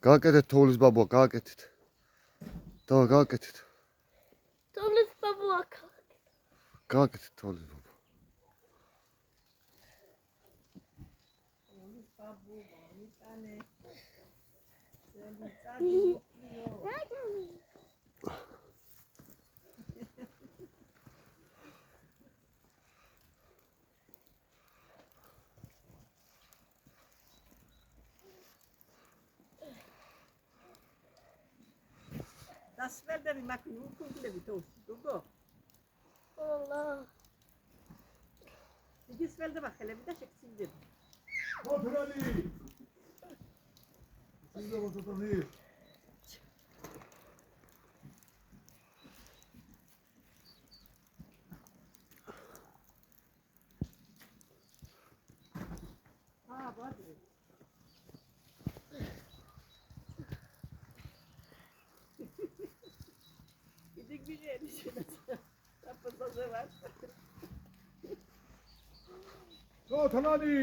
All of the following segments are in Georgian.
გააკეთეთ თოვლის ბაბუა, გააკეთეთ. და გააკეთეთ. თოვლის ბაბუა. გააკეთეთ თოვლის ბაბუა. თოვლის ბაბუა, მიტანე. ზემი დასმერდები მაგ უკუნლები თოვში, გოგო. ოლა. იგი სველდება ხელები და შეგცინდები. მოთრალი. სინდო მოთრალი. ბადრი. Gidin şurada. Tapasası var. მოთრალი.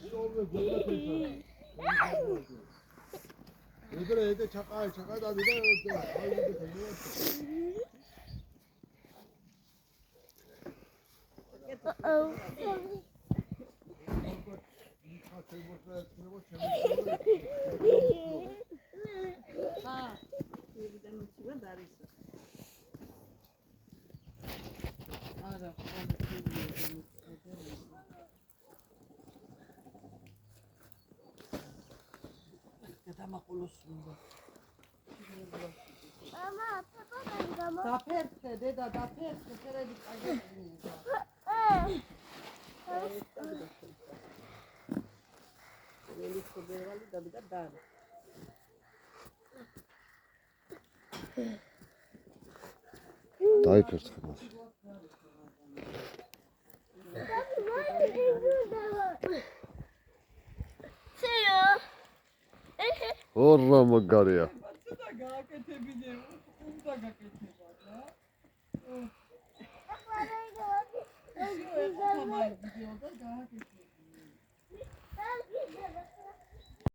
სოლვე გოგოთესა. ეგრე ჩაყა და ვიდა Mama, papa, დაფერხე დედა დაფერხე ფერები წაგებია. ელის ხობერალი დავიდა დარი. დაიფერცხე მას. ორა მაგარია. და გააკეთებინე, უნდა გაკეთება.